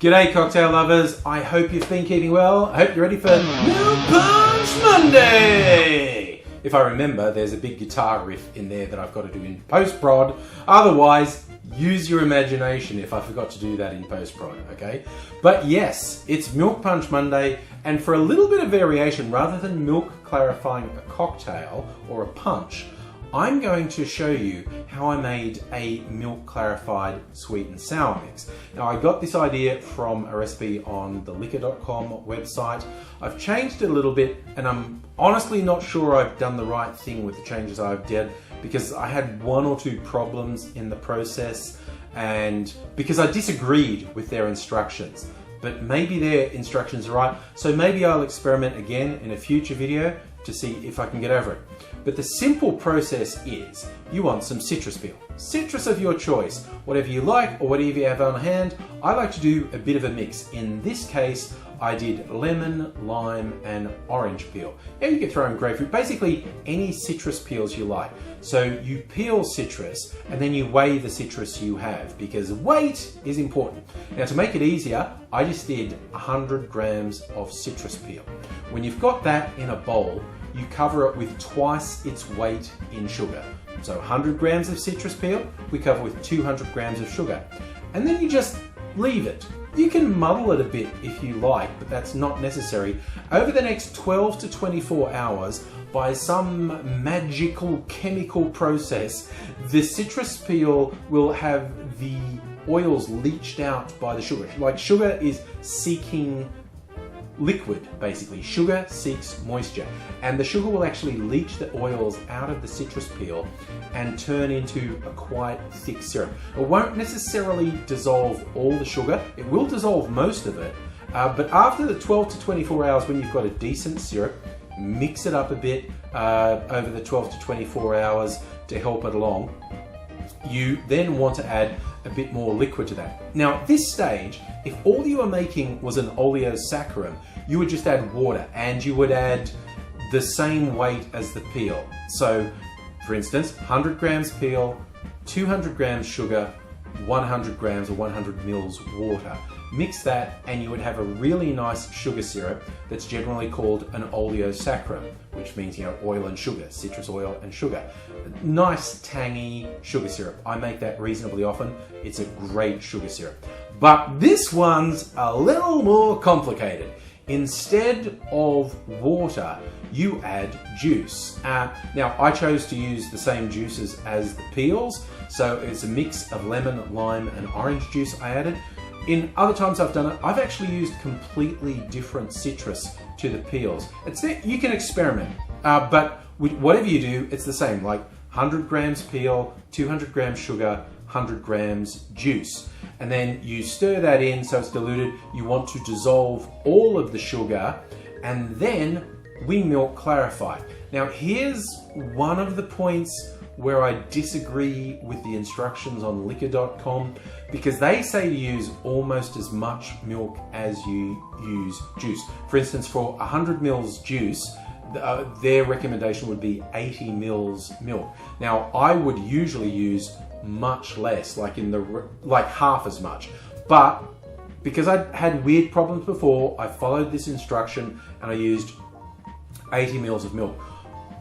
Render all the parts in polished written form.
G'day cocktail lovers, I hope you've been keeping well. I hope you're ready for Milk Punch Monday! If I remember, there's a big guitar riff in there that I've got to do in post-prod. Otherwise, use your imagination if I forgot to do that in post-prod, okay? But yes, it's Milk Punch Monday, and for a little bit of variation, rather than milk clarifying a cocktail or a punch, I'm going to show you how I made a milk clarified sweet and sour mix. Now I got this idea from a recipe on the liquor.com website. I've changed it a little bit and I'm honestly not sure I've done the right thing with the changes I've did because I had one or two problems in the process and because I disagreed with their instructions. But maybe their instructions are right, so maybe I'll experiment again in a future video to see if I can get over it. But the simple process is, you want some citrus peel. Citrus of your choice, whatever you like or whatever you have on hand. I like to do a bit of a mix. In this case, I did lemon, lime, and orange peel. Now you can throw in grapefruit, basically any citrus peels you like. So you peel citrus and then you weigh the citrus you have because weight is important. Now to make it easier, I just did 100 grams of citrus peel. When you've got that in a bowl, you cover it with twice its weight in sugar. So 100 grams of citrus peel, we cover with 200 grams of sugar. And then you just leave it. You can muddle it a bit if you like, but that's not necessary. Over the next 12 to 24 hours, by some magical chemical process, the citrus peel will have the oils leached out by the sugar. Like sugar is seeking liquid, basically. Sugar seeks moisture, and the sugar will actually leach the oils out of the citrus peel and turn into a quite thick syrup. It won't necessarily dissolve all the sugar. It will dissolve most of it, but after the 12 to 24 hours when you've got a decent syrup, mix it up a bit over the 12 to 24 hours to help it along. You then want to add a bit more liquid to that. Now at this stage, if all you were making was an oleo saccharum, you would just add water and you would add the same weight as the peel. So for instance, 100 grams peel, 200 grams sugar, 100 grams or 100 mils water. Mix that and you would have a really nice sugar syrup that's generally called an oleo saccharum, which means, you know, oil and sugar, citrus oil and sugar. Nice tangy sugar syrup. I make that reasonably often. It's a great sugar syrup. But this one's a little more complicated. Instead of water, you add juice. Now, I chose to use the same juices as the peels, so it's a mix of lemon, lime, and orange juice I added. In other times I've done it, I've actually used completely different citrus to the peels. You can experiment, but with whatever you do, it's the same, like 100 grams peel, 200 grams sugar, 100 grams juice. And then you stir that in so it's diluted. You want to dissolve all of the sugar, and then we milk clarify. Now here's one of the points where I disagree with the instructions on liquor.com because they say to use almost as much milk as you use juice. For instance, for 100 mils juice, their recommendation would be 80 mils milk. Now, I would usually use much less, like half as much. But because I had weird problems before, I followed this instruction and I used 80 mils of milk.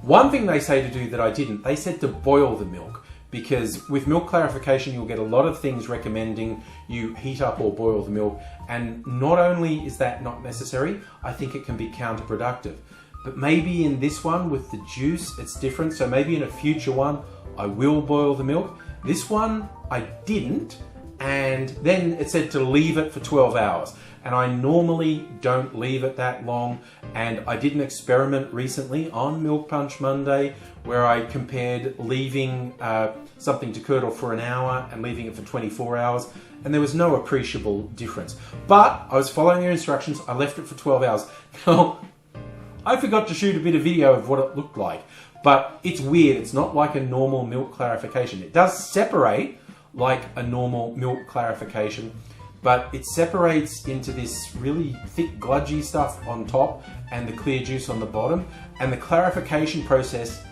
One thing they say to do that I didn't, they said to boil the milk, because with milk clarification you'll get a lot of things recommending you heat up or boil the milk, and not only is that not necessary, I think it can be counterproductive. But maybe in this one with the juice it's different, so maybe in a future one I will boil the milk. This one I didn't, and then it said to leave it for 12 hours. And I normally don't leave it that long, and I did an experiment recently on Milk Punch Monday where I compared leaving something to curdle for an hour and leaving it for 24 hours, and there was no appreciable difference. But I was following their instructions, I left it for 12 hours. Now, I forgot to shoot a bit of video of what it looked like, but it's weird, it's not like a normal milk clarification. It does separate like a normal milk clarification, but it separates into this really thick gludgy stuff on top and the clear juice on the bottom, and the clarification process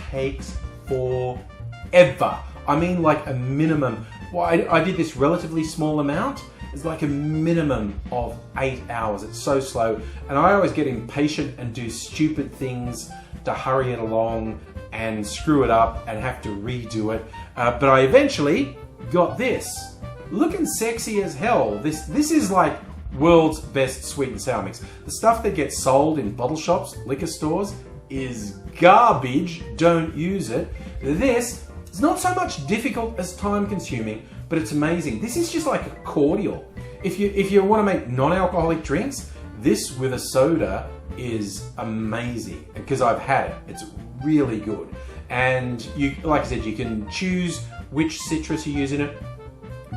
takes forever. I mean like a minimum. Well, I did this relatively small amount is like a minimum of 8 hours. It's so slow, and I always get impatient and do stupid things to hurry it along and screw it up and have to redo it. But I eventually got this. Looking sexy as hell. This is like world's best sweet and sour mix. The stuff that gets sold in bottle shops, liquor stores, is garbage. Don't use it. This is not so much difficult as time consuming, but it's amazing. This is just like a cordial. If you want to make non-alcoholic drinks, this with a soda is amazing, because I've had it. It's really good. And you, like I said, you can choose which citrus you use in it,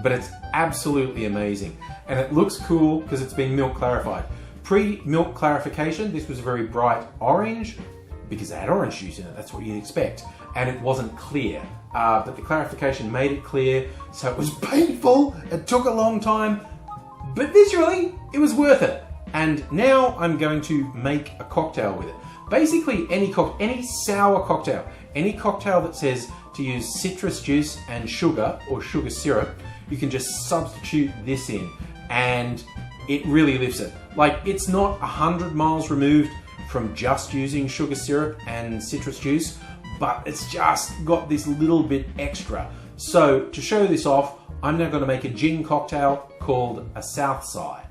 but it's absolutely amazing. And it looks cool because it's been milk clarified. Pre-milk clarification, this was a very bright orange because it had orange juice in it. That's what you'd expect. And it wasn't clear. But the clarification made it clear, so it was painful. It took a long time, but visually, it was worth it. And now I'm going to make a cocktail with it. Basically, any sour cocktail, any cocktail that says to use citrus juice and sugar or sugar syrup, you can just substitute this in, and it really lifts it. Like, it's not 100 miles removed from just using sugar syrup and citrus juice, but it's just got this little bit extra. So to show this off, I'm now going to make a gin cocktail called a Southside.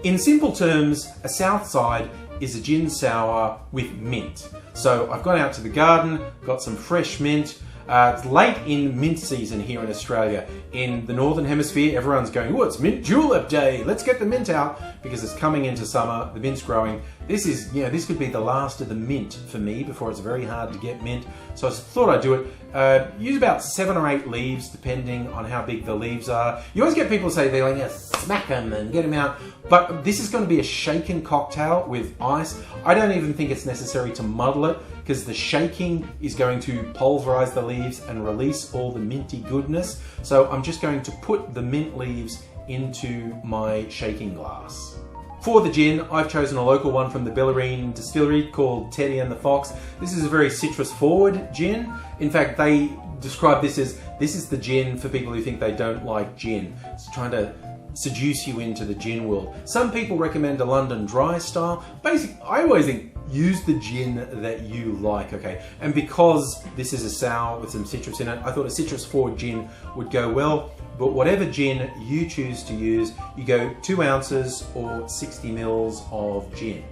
In simple terms, a Southside is a gin sour with mint. So I've gone out to the garden, got some fresh mint. It's late in mint season here in Australia. In the Northern Hemisphere, everyone's going, oh, it's mint julep day. Let's get the mint out, because it's coming into summer. The mint's growing. This is, this could be the last of the mint for me before it's very hard to get mint. So I thought I'd do it. Use about 7 or 8 leaves, depending on how big the leaves are. You always get people say they like, smack them and get them out. But this is going to be a shaken cocktail with ice. I don't even think it's necessary to muddle it, because the shaking is going to pulverize the leaves and release all the minty goodness. So I'm just going to put the mint leaves into my shaking glass. For the gin, I've chosen a local one from the Bellarine distillery called Teddy and the Fox. This is a very citrus forward gin. In fact, they describe this as, this is the gin for people who think they don't like gin. It's trying to seduce you into the gin world. Some people recommend a London dry style. Basically, I always think, use the gin that you like, okay? And because this is a sour with some citrus in it, I thought a citrus forward gin would go well. But whatever gin you choose to use, you go 2 ounces or 60 mils of gin.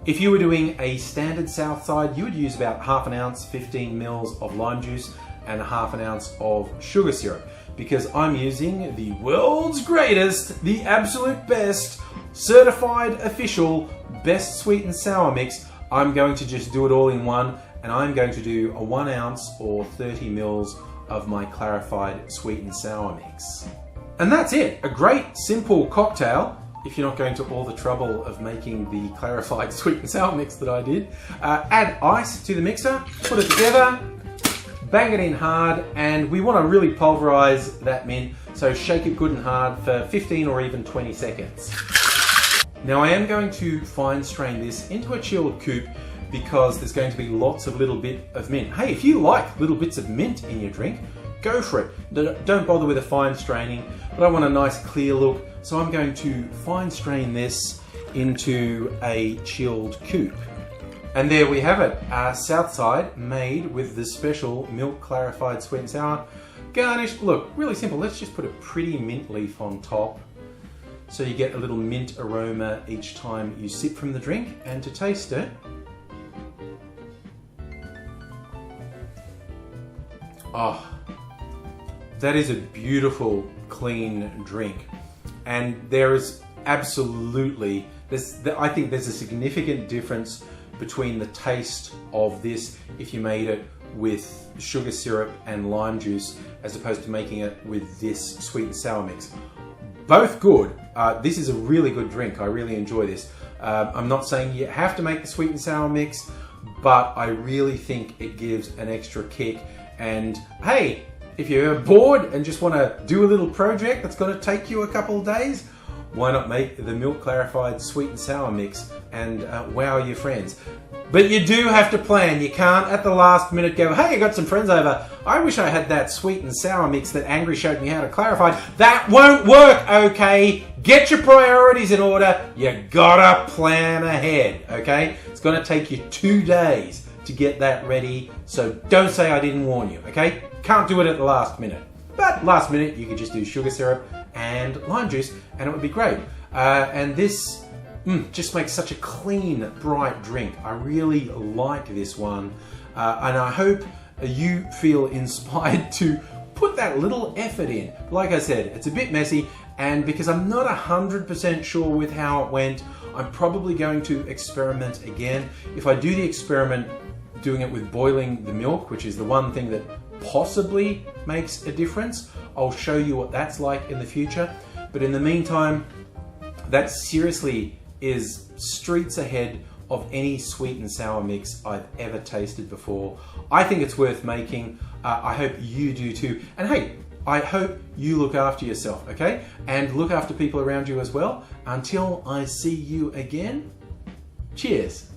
If you were doing a standard Southside, you would use about half an ounce, 15 mils of lime juice and half an ounce of sugar syrup, because I'm using the world's greatest, the absolute best, certified official, best sweet and sour mix. I'm going to just do it all in one, and I'm going to do a 1 ounce or 30 mils of my clarified sweet and sour mix. And that's it, a great simple cocktail, if you're not going to all the trouble of making the clarified sweet and sour mix that I did. Add ice to the mixer, put it together, bang it in hard, and we want to really pulverize that mint, so shake it good and hard for 15 or even 20 seconds. Now I am going to fine strain this into a chilled coupe, because there's going to be lots of little bit of mint. Hey, if you like little bits of mint in your drink, go for it. Don't bother with a fine straining, but I want a nice clear look, so I'm going to fine strain this into a chilled coupe. And there we have it, our Southside made with the special milk clarified sweet and sour. Garnish, look, really simple. Let's just put a pretty mint leaf on top, so you get a little mint aroma each time you sip from the drink. And to taste it, oh, that is a beautiful, clean drink. And there is absolutely, I think there's a significant difference between the taste of this if you made it with sugar syrup and lime juice, as opposed to making it with this sweet and sour mix. Both good. This is a really good drink. I really enjoy this. I'm not saying you have to make the sweet and sour mix, but I really think it gives an extra kick. And hey, if you're bored and just want to do a little project that's going to take you a couple of days, why not make the milk clarified sweet and sour mix and wow your friends? But you do have to plan. You can't at the last minute go, hey, I got some friends over. I wish I had that sweet and sour mix that Angry showed me how to clarify. That won't work, okay? Get your priorities in order. You gotta plan ahead, okay? It's gonna take you 2 days to get that ready, so don't say I didn't warn you, okay? Can't do it at the last minute. But last minute, you could just do sugar syrup and lime juice, and it would be great. And this just makes such a clean, bright drink. I really like this one, and I hope you feel inspired to put that little effort in. Like I said, it's a bit messy, and because I'm not 100% sure with how it went, I'm probably going to experiment again. If I do the experiment doing it with boiling the milk, which is the one thing that possibly makes a difference, I'll show you what that's like in the future. But in the meantime, that seriously is streets ahead of any sweet and sour mix I've ever tasted before. I think it's worth making. I hope you do too. And hey, I hope you look after yourself, okay? And look after people around you as well. Until I see you again, cheers.